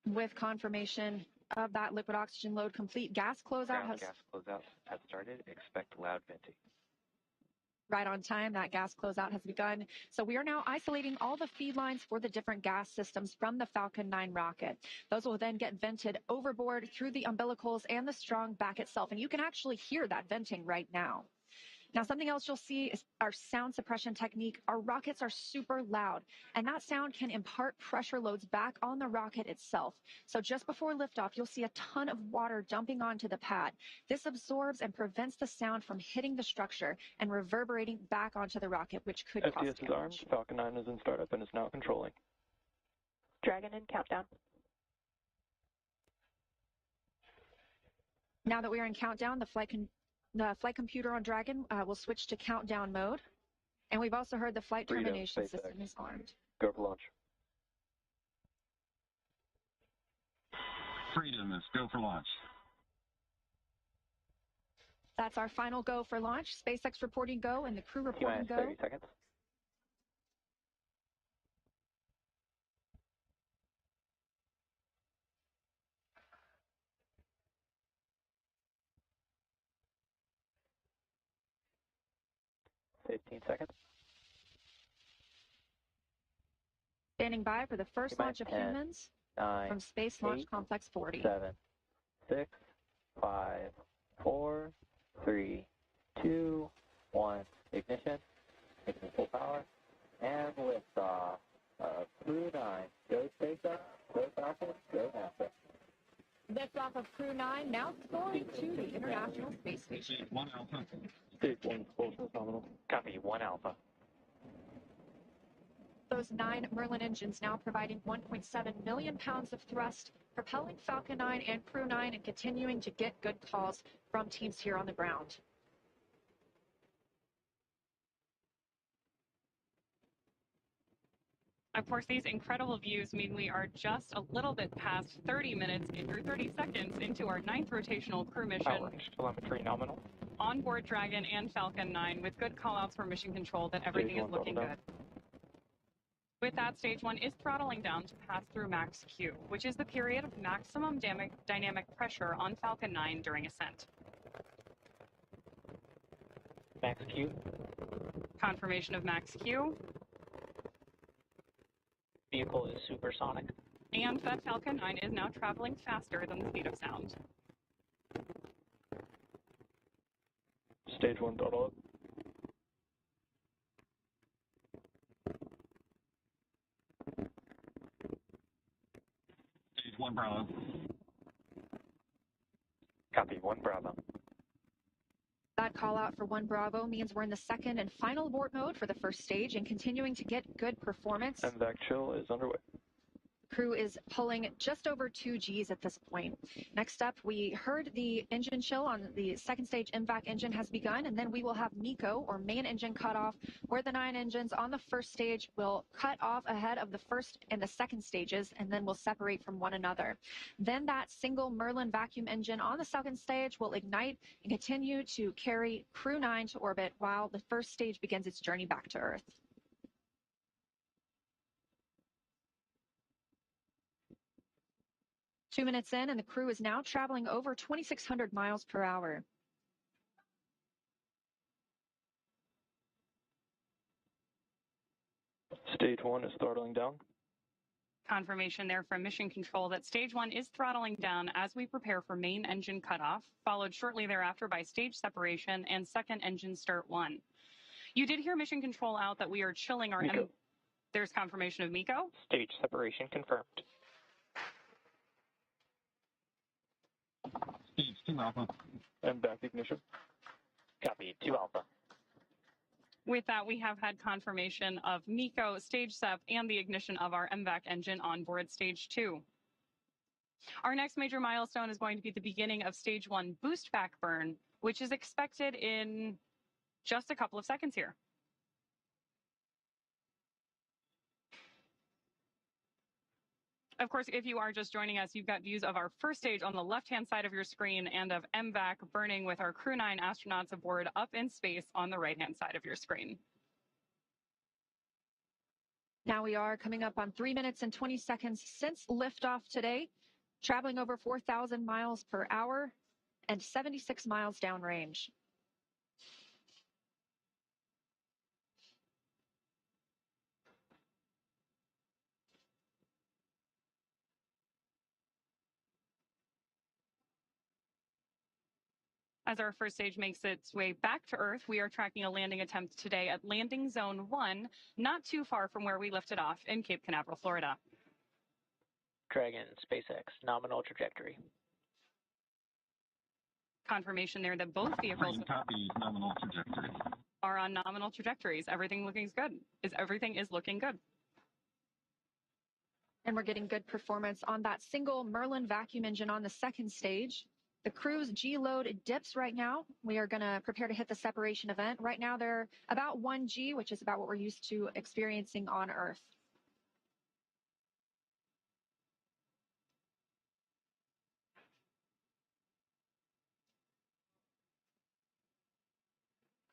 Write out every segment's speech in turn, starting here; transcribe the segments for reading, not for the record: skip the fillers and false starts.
With confirmation of that liquid oxygen load complete, gas closeout has... Gas closeout has started. Expect loud venting. Right on time, that gas closeout has begun. So we are now isolating all the feed lines for the different gas systems from the Falcon 9 rocket. Those will then get vented overboard through the umbilicals and the strong back itself. And you can actually hear that venting right now. Now, something else you'll see is our sound suppression technique. Our rockets are super loud, and that sound can impart pressure loads back on the rocket itself. So just before liftoff, you'll see a ton of water dumping onto the pad. This absorbs and prevents the sound from hitting the structure and reverberating back onto the rocket, which could cause damage. FTS is armed. Falcon 9 is in startup and is now controlling. Dragon in countdown. Now that we are in countdown, the flight computer on Dragon will switch to countdown mode. And we've also heard the flight termination system is armed. Go for launch. Freedom is go for launch. That's our final go for launch. SpaceX reporting go and the crew reporting go. 30 seconds. Seconds. Standing by for the first launch of humans from Space Launch Complex 40. 7, 6, 5, 4, 3, 2, 1. Ignition. Ignition full power. And liftoff. Crew 9. Go SpaceX. Go Falcon. Go NASA. Liftoff of Crew 9 now going to the International Space Station. 1 Alpha. Stage 1 full nominal. Copy. 1 Alpha. Those 9 Merlin engines now providing 1.7 million pounds of thrust, propelling Falcon 9 and Crew 9 and continuing to get good calls from teams here on the ground. Of course, these incredible views mean we are just a little bit past 30 minutes or 30 seconds into our 9th rotational crew mission. Power, telemetry nominal. On board Dragon and Falcon 9 with good callouts for mission control that everything is looking good. With that, stage 1 is throttling down to pass through max Q, which is the period of maximum dynamic pressure on Falcon 9 during ascent. Max Q. Confirmation of max Q. Vehicle is supersonic. And that Falcon 9 is now traveling faster than the speed of sound. Stage 1 throttle up. Stage 1 Bravo. Copy. 1 Bravo. That call out for 1 Bravo means we're in the second and final abort mode for the first stage and continuing to get good performance. MVAC chill is underway. Crew is pulling just over 2 Gs at this point. Next up, we heard the engine chill on the second stage MVAC engine has begun, and then we will have MECO, or main engine cutoff, where the 9 engines on the first stage will cut off ahead of the first and the second stages, and then will separate from one another. Then that single Merlin vacuum engine on the second stage will ignite and continue to carry Crew 9 to orbit while the first stage begins its journey back to Earth. Two minutes in, and the crew is now traveling over 2,600 miles per hour. Stage 1 is throttling down. Confirmation there from Mission Control that Stage 1 is throttling down as we prepare for main engine cutoff, followed shortly thereafter by stage separation and second engine start 1. You did hear Mission Control out that we are chilling our... There's confirmation of MECO. Stage separation confirmed. Stage 2 Alpha. MVAC ignition. Copy. 2 Alpha. With that, we have had confirmation of MECO, stage SEP, and the ignition of our MVAC engine on board stage 2. Our next major milestone is going to be the beginning of stage 1 boost back burn, which is expected in just a couple of seconds here. Of course, if you are just joining us, you've got views of our first stage on the left-hand side of your screen and of MVAC burning with our Crew 9 astronauts aboard up in space on the right-hand side of your screen. Now we are coming up on 3 minutes and 20 seconds since liftoff today, traveling over 4,000 miles per hour and 76 miles downrange. As our first stage makes its way back to Earth, we are tracking a landing attempt today at Landing Zone 1, not too far from where we lifted off in Cape Canaveral, Florida. Dragon, SpaceX, nominal trajectory. Confirmation there that both vehicles Freedom copies, nominal trajectory. are on nominal trajectories. Everything is looking good. And we're getting good performance on that single Merlin vacuum engine on the second stage. The crew's G-load dips right now. We are going to prepare to hit the separation event. Right now, they're about 1 G, which is about what we're used to experiencing on Earth.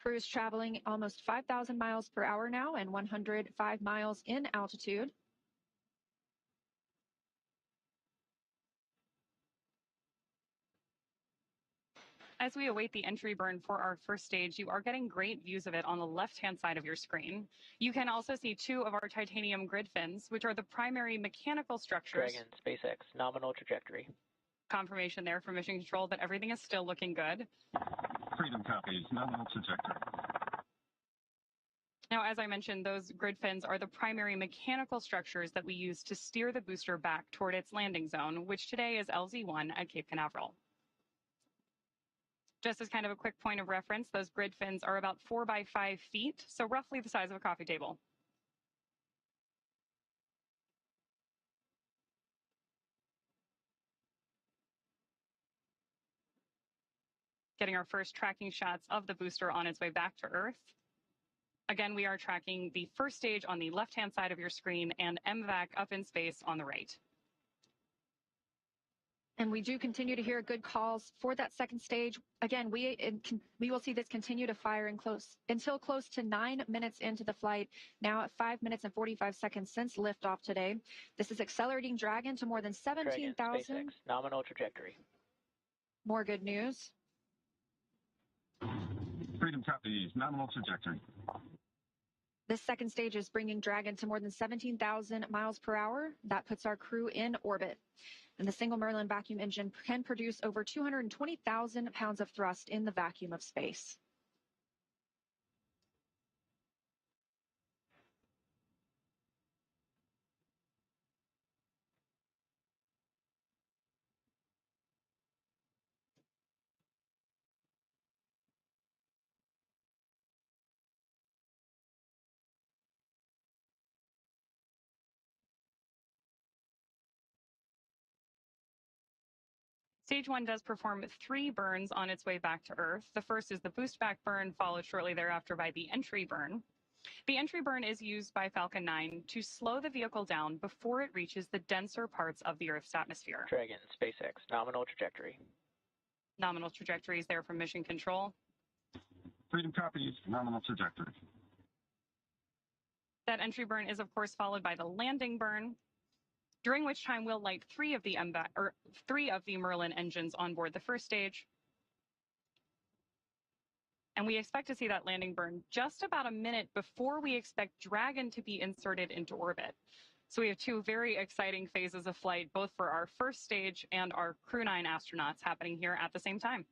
Crew's traveling almost 5,000 miles per hour now and 105 miles in altitude. As we await the entry burn for our first stage, you are getting great views of it on the left-hand side of your screen. You can also see 2 of our titanium grid fins, which are the primary mechanical structures. Dragon, SpaceX, nominal trajectory. Confirmation there from Mission Control that everything is still looking good. Freedom copies, nominal trajectory. Now, as I mentioned, those grid fins are the primary mechanical structures that we use to steer the booster back toward its landing zone, which today is LZ1 at Cape Canaveral. Just as kind of a quick point of reference, those grid fins are about 4 by 5 feet, so roughly the size of a coffee table. Getting our first tracking shots of the booster on its way back to Earth. Again, we are tracking the first stage on the left-hand side of your screen and MVAC up in space on the right. And we do continue to hear good calls for that second stage. Again, we will see this continue to fire until close to 9 minutes into the flight, now at 5 minutes and 45 seconds since liftoff today. This is accelerating Dragon to more than 17,000. SpaceX, nominal trajectory. More good news. Freedom copies, nominal trajectory. This second stage is bringing Dragon to more than 17,000 miles per hour. That puts our crew in orbit. And the single Merlin vacuum engine can produce over 220,000 pounds of thrust in the vacuum of space. Stage 1 does perform 3 burns on its way back to Earth. The first is the boost back burn, followed shortly thereafter by the entry burn. The entry burn is used by Falcon 9 to slow the vehicle down before it reaches the denser parts of the Earth's atmosphere. Dragon, SpaceX, nominal trajectory. Nominal trajectories there from Mission Control. Freedom copies, nominal trajectory. That entry burn is, of course, followed by the landing burn, during which time we'll light 3 of the Merlin engines on board the first stage. And we expect to see that landing burn just about a minute before we expect Dragon to be inserted into orbit. So we have 2 very exciting phases of flight, both for our first stage and our Crew 9 astronauts happening here at the same time.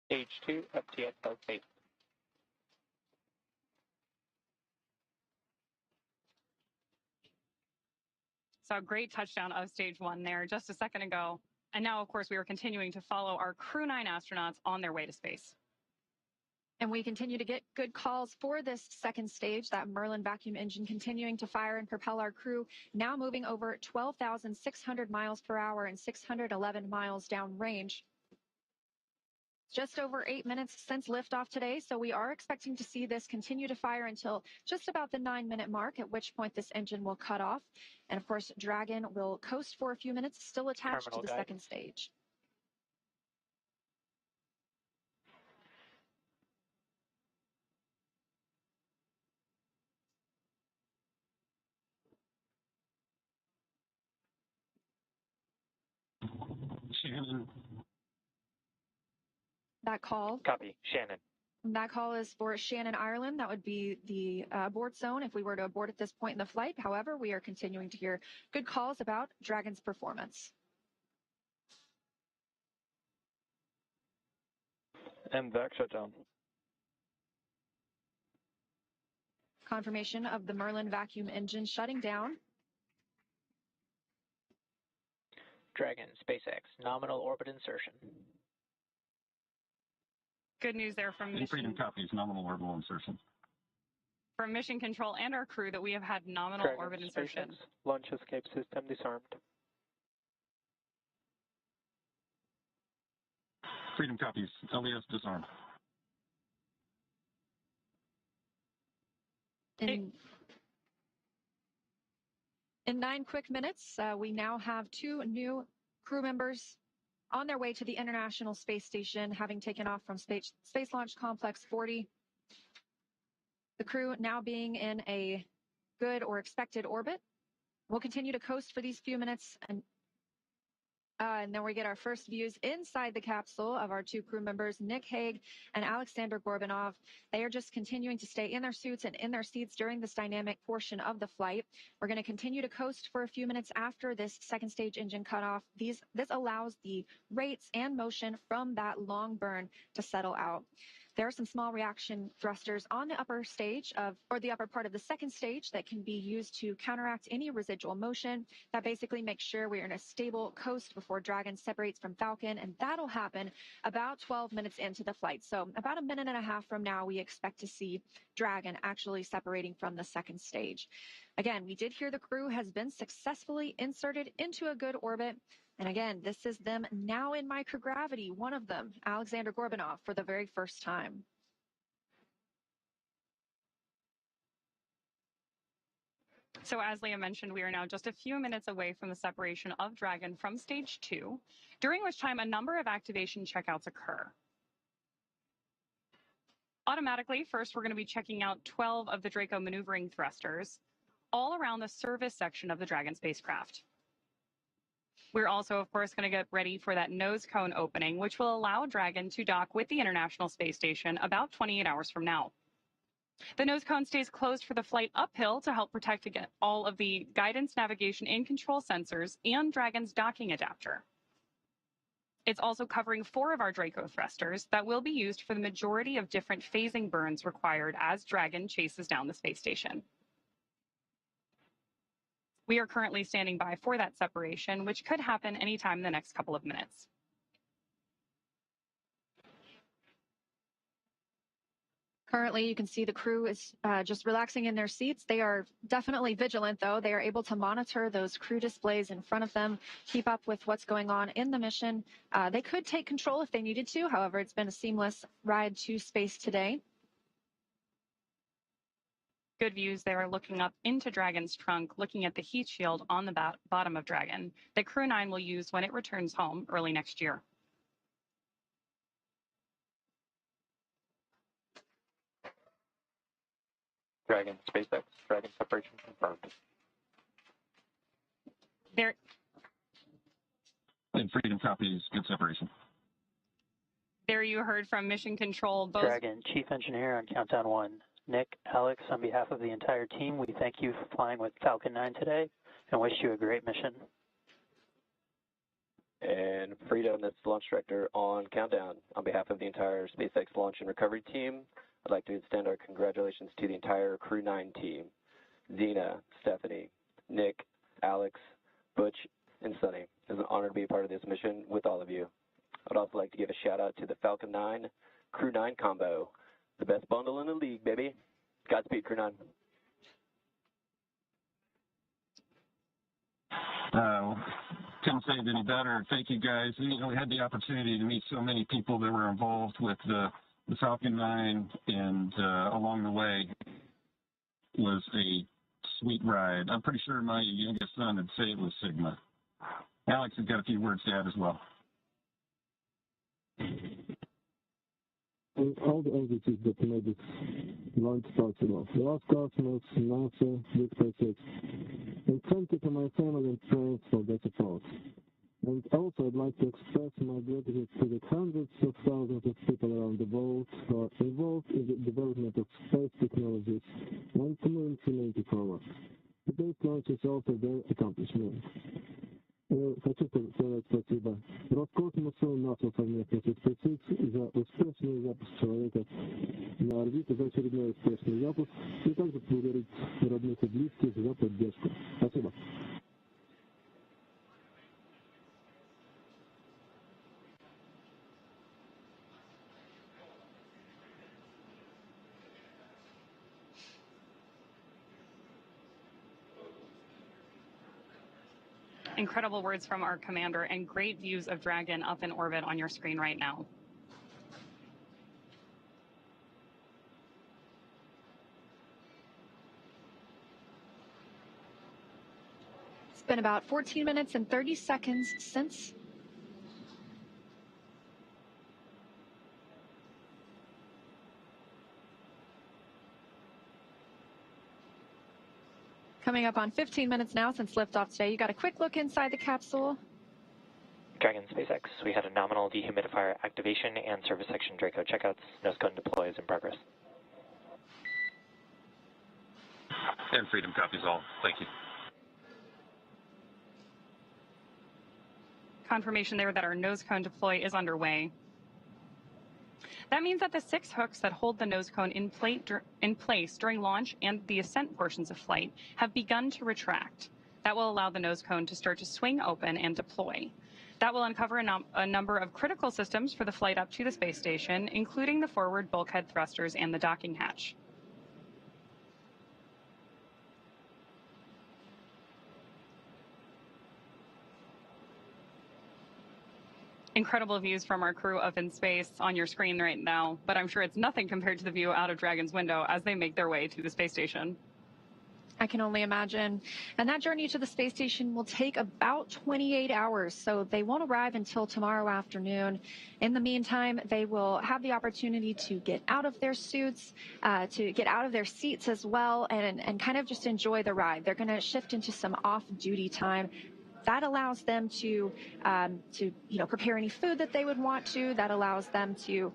Stage 2, FTX Post-Base. So a great touchdown of stage 1 there just a second ago. And now, of course, we are continuing to follow our Crew 9 astronauts on their way to space. And we continue to get good calls for this second stage, that Merlin vacuum engine continuing to fire and propel our crew, now moving over 12,600 miles per hour and 611 miles downrange. Just over 8 minutes since liftoff today, so we are expecting to see this continue to fire until just about the 9-minute mark, at which point this engine will cut off. And of course, Dragon will coast for a few minutes, still attached Terminal to the guidance. second stage. Shannon, That call Copy. Shannon. That call is for Shannon, Ireland. That would be the abort zone if we were to abort at this point in the flight. However, we are continuing to hear good calls about Dragon's performance. MVAC shutdown. Confirmation of the Merlin vacuum engine shutting down. Dragon, SpaceX, nominal orbit insertion. Good news there from Freedom mission, copies, nominal orbital insertion. from mission control and our crew that we have had nominal Dragon, orbit insertion. SpaceX, launch escape system disarmed. Freedom copies, LES disarmed. In 9 quick minutes, we now have 2 new crew members on their way to the International Space Station, having taken off from Space Launch Complex 40. The crew now being in a good or expected orbit. We'll continue to coast for these few minutes, and then we get our first views inside the capsule of our 2 crew members, Nick Hague and Alexander Gorbanov. They are just continuing to stay in their suits and in their seats during this dynamic portion of the flight. We're going to continue to coast for a few minutes after this second stage engine cutoff. This allows the rates and motion from that long burn to settle out. There are some small reaction thrusters on the upper stage or the upper part of the second stage that can be used to counteract any residual motion. That basically makes sure we're in a stable coast before Dragon separates from Falcon, and that'll happen about 12 minutes into the flight. So about a minute and a half from now, we expect to see Dragon actually separating from the second stage. Again, we did hear the crew has been successfully inserted into a good orbit. And again, this is them now in microgravity, one of them, Alexander Gorbanov, for the very first time. So as Leah mentioned, we are now just a few minutes away from the separation of Dragon from stage 2, during which time a number of activation checkouts occur. Automatically, first we're going to be checking out 12 of the Draco maneuvering thrusters, all around the service section of the Dragon spacecraft. We're also, of course, going to get ready for that nose cone opening, which will allow Dragon to dock with the International Space Station about 28 hours from now. The nose cone stays closed for the flight uphill to help protect against all of the guidance, navigation, and control sensors and Dragon's docking adapter. It's also covering 4 of our Draco thrusters that will be used for the majority of different phasing burns required as Dragon chases down the space station. We are currently standing by for that separation, which could happen anytime in the next couple of minutes. Currently, you can see the crew is just relaxing in their seats. They are definitely vigilant, though. They are able to monitor those crew displays in front of them, keep up with what's going on in the mission. They could take control if they needed to. However, it's been a seamless ride to space today. Good views there, looking up into Dragon's trunk, looking at the heat shield on the bottom of Dragon that Crew 9 will use when it returns home early next year. Dragon, SpaceX, Dragon separation confirmed. And Freedom copies, good separation. There you heard from Mission Control. Both Dragon, Chief Engineer on Countdown 1. Nick, Alex, on behalf of the entire team, we thank you for flying with Falcon 9 today and wish you a great mission. And Freedom, that's the launch director on Countdown. On behalf of the entire SpaceX launch and recovery team, I'd like to extend our congratulations to the entire Crew 9 team. Zena, Stephanie, Nick, Alex, Butch, and Sunny. It's an honor to be a part of this mission with all of you. I'd also like to give a shout out to the Falcon 9 Crew 9 combo. The best bundle in the league, baby. Godspeed, Crew 9. couldn't say it any better. Thank you guys. You know, we had the opportunity to meet so many people that were involved with the Falcon 9, and along the way was a sweet ride. I'm pretty sure my youngest son would say it was Sigma. Alex has got a few words to add as well. And all the entities that made this launch possible. Roscosmos, NASA, Deep SpaceX. And thank you to my family and friends for their support. And also I'd like to express my gratitude to the hundreds of thousands of people around the world who are involved in the development of space technologies and to move humanity forward. Today's launch is also their accomplishment. Хочу сказать спасибо Роскосмосу, НАСА совместно с SpaceX за успешный запуск человека на орбиту, за очередной успешный запуск, и также благодарить родных и близких за поддержку. Спасибо. Incredible words from our commander and great views of Dragon up in orbit on your screen right now. It's been about 14 minutes and 30 seconds since coming up on 15 minutes now since liftoff today. You got a quick look inside the capsule. Dragon SpaceX, we had a nominal dehumidifier activation and service section Draco checkouts. Nose cone deploy is in progress. And Freedom copies all. Thank you. Confirmation there that our nose cone deploy is underway. That means that the 6 hooks that hold the nose cone in place during launch and the ascent portions of flight have begun to retract. That will allow the nose cone to start to swing open and deploy. That will uncover a number of critical systems for the flight up to the space station, including the forward bulkhead thrusters and the docking hatch. Incredible views from our crew up in space on your screen right now, but I'm sure it's nothing compared to the view out of Dragon's window as they make their way to the space station. I can only imagine. And that journey to the space station will take about 28 hours, so they won't arrive until tomorrow afternoon. In the meantime, they will have the opportunity to get out of their suits, to get out of their seats as well, and kind of just enjoy the ride. They're going to shift into some off-duty time. That allows them to prepare any food that they would want to. That allows them to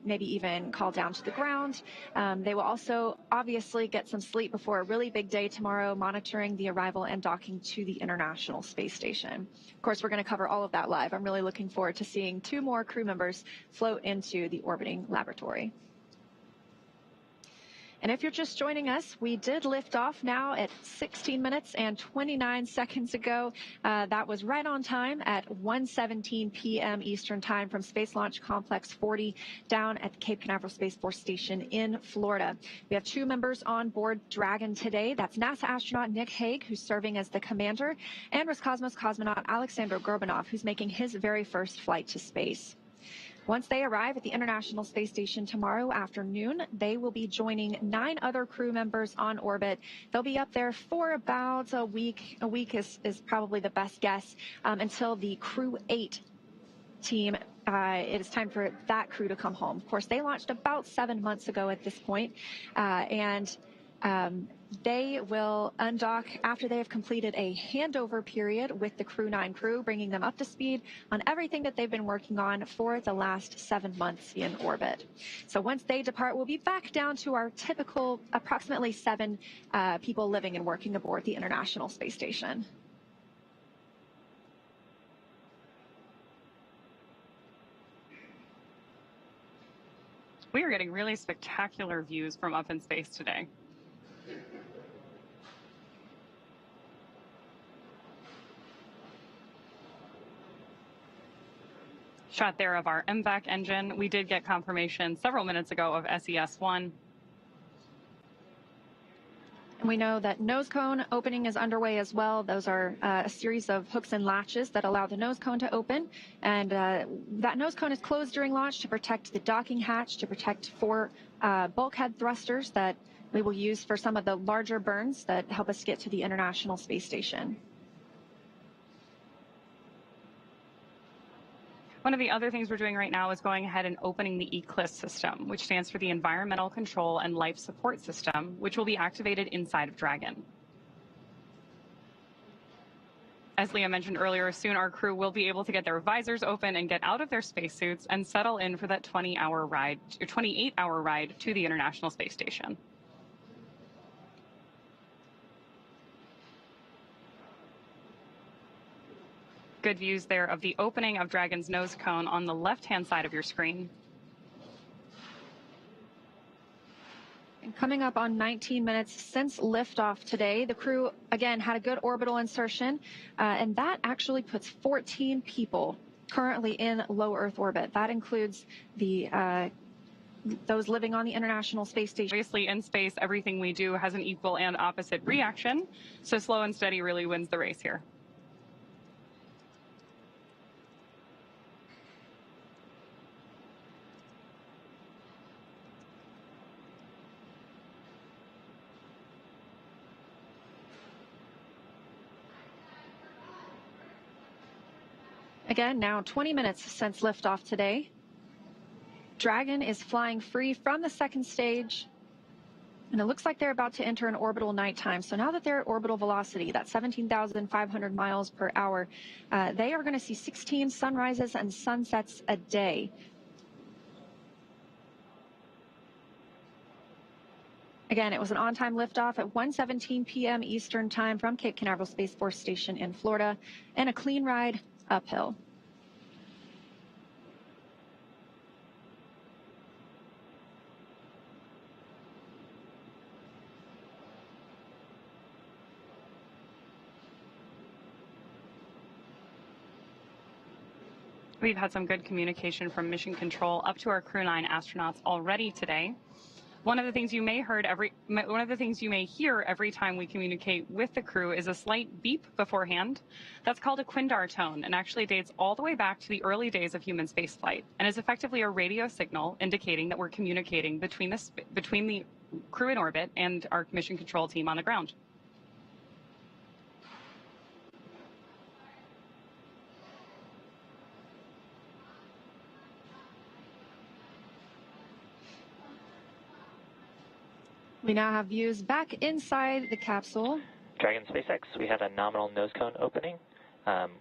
maybe even call down to the ground. They will also obviously get some sleep before a really big day tomorrow, monitoring the arrival and docking to the International Space Station. Of course, we're going to cover all of that live. I'm really looking forward to seeing 2 more crew members float into the orbiting laboratory. And if you're just joining us, we did lift off now at 16 minutes and 29 seconds ago. That was right on time at 1:17 p.m. Eastern Time from Space Launch Complex 40 down at the Cape Canaveral Space Force Station in Florida. We have 2 members on board Dragon today. That's NASA astronaut Nick Hague, who's serving as the commander, and Roscosmos cosmonaut Alexander Gorbanov, who's making his very first flight to space. Once they arrive at the International Space Station tomorrow afternoon, they will be joining 9 other crew members on orbit. They'll be up there for about a week. A week is probably the best guess, until the Crew 8 team, it is time for that crew to come home. Of course, they launched about 7 months ago at this point, and they will undock after they have completed a handover period with the Crew 9 crew, bringing them up to speed on everything that they've been working on for the last 7 months in orbit. So once they depart, we'll be back down to our typical approximately 7 people living and working aboard the International Space Station. We are getting really spectacular views from up in space today. Shot there of our MVAC engine. We did get confirmation several minutes ago of SES-1. And we know that nose cone opening is underway as well. Those are a series of hooks and latches that allow the nose cone to open. And that nose cone is closed during launch to protect the docking hatch, to protect 4 bulkhead thrusters that we will use for some of the larger burns that help us get to the International Space Station. One of the other things we're doing right now is going ahead and opening the ECLSS system, which stands for the Environmental Control and Life Support System, which will be activated inside of Dragon. As Leah mentioned earlier, soon our crew will be able to get their visors open and get out of their spacesuits and settle in for that 28-hour ride to the International Space Station. Good views there of the opening of Dragon's nose cone on the left-hand side of your screen. And coming up on 19 minutes since liftoff today, the crew, again, had a good orbital insertion, and that actually puts 14 people currently in low Earth orbit. That includes the those living on the International Space Station. Obviously, in space, everything we do has an equal and opposite reaction, so slow and steady really wins the race here. Again, now 20 minutes since liftoff today. Dragon is flying free from the second stage, and it looks like they're about to enter an orbital nighttime. So now that they're at orbital velocity, that's 17,500 miles per hour, they are going to see 16 sunrises and sunsets a day. Again, it was an on-time liftoff at 1:17 p.m. Eastern Time from Cape Canaveral Space Force Station in Florida, and a clean ride uphill. We've had some good communication from Mission Control up to our Crew 9 astronauts already today. One of the things you may hear every time we communicate with the crew is a slight beep beforehand. That's called a Quindar tone, and actually dates all the way back to the early days of human spaceflight, and is effectively a radio signal indicating that we're communicating between the crew in orbit and our Mission Control team on the ground. We now have views back inside the capsule. Dragon SpaceX, we had a nominal nose cone opening.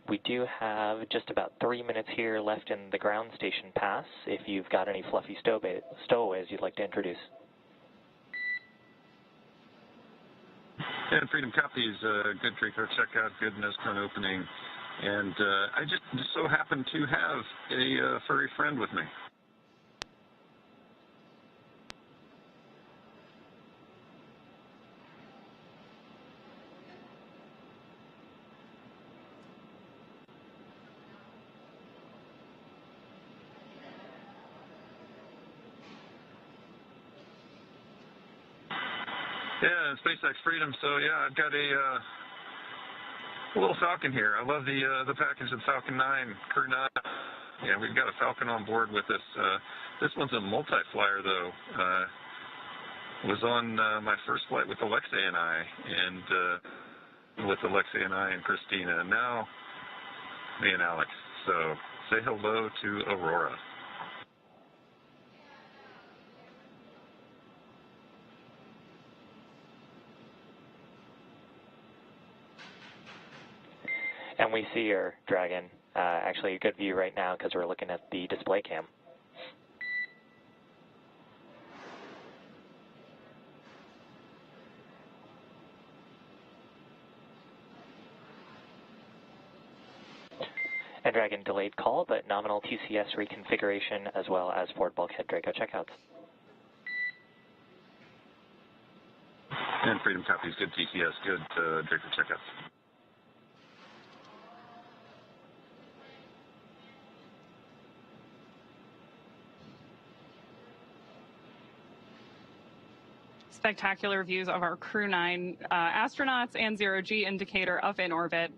We do have just about 3 minutes here left in the ground station pass if you've got any fluffy stowaways you'd like to introduce. And Freedom copies, good Draco checkout, good nose cone opening. And I just so happen to have a furry friend with me. Yeah, SpaceX Freedom. So yeah, I've got a little Falcon here. I love the package of Falcon 9, Crew 9. Yeah, we've got a Falcon on board with us. This one's a multi-flyer though. Was on my first flight with Alexei and I, and with Alexei and I and Christina. And now me and Alex. So say hello to Aurora. And we see your Dragon. Actually, a good view right now because we're looking at the display cam. And Dragon delayed call, but nominal TCS reconfiguration as well as forward bulkhead Draco checkouts. And Freedom copies, good TCS, good Draco checkouts. spectacular views of our Crew 9 astronauts and zero-G indicator up in orbit.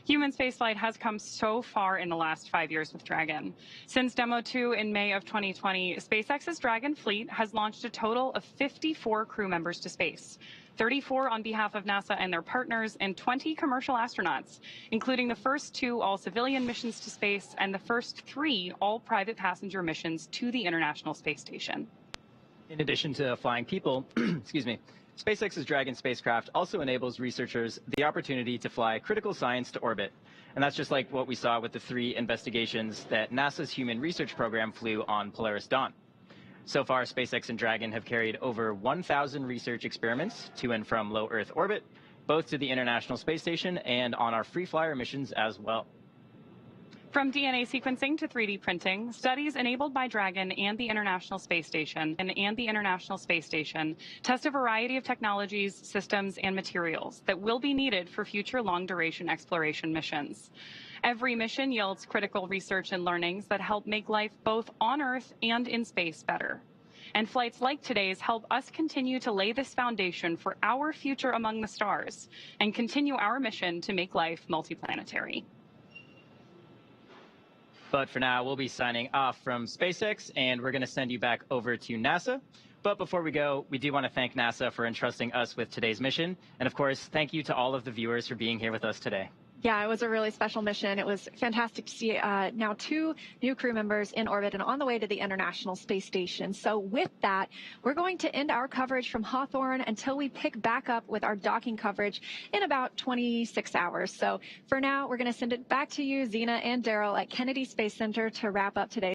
Human spaceflight has come so far in the last 5 years with Dragon. Since Demo 2 in May of 2020, SpaceX's Dragon fleet has launched a total of 54 crew members to space, 34 on behalf of NASA and their partners, and 20 commercial astronauts, including the first 2 all-civilian missions to space and the first 3 all-private passenger missions to the International Space Station. In addition to flying people, excuse me, SpaceX's Dragon spacecraft also enables researchers the opportunity to fly critical science to orbit. And that's just like what we saw with the 3 investigations that NASA's Human Research Program flew on Polaris Dawn. So far, SpaceX and Dragon have carried over 1,000 research experiments to and from low Earth orbit, both to the International Space Station and on our free flyer missions as well. From DNA sequencing to 3D printing, studies enabled by Dragon and the International Space Station test a variety of technologies, systems, and materials that will be needed for future long-duration exploration missions. Every mission yields critical research and learnings that help make life both on Earth and in space better. And flights like today's help us continue to lay this foundation for our future among the stars and continue our mission to make life multiplanetary. But for now, we'll be signing off from SpaceX, and we're going to send you back over to NASA. But before we go, we do want to thank NASA for entrusting us with today's mission. And of course, thank you to all of the viewers for being here with us today. Yeah, it was a really special mission. It was fantastic to see now 2 new crew members in orbit and on the way to the International Space Station. So with that, we're going to end our coverage from Hawthorne until we pick back up with our docking coverage in about 26 hours. So for now, we're going to send it back to you, Zena and Daryl at Kennedy Space Center to wrap up today.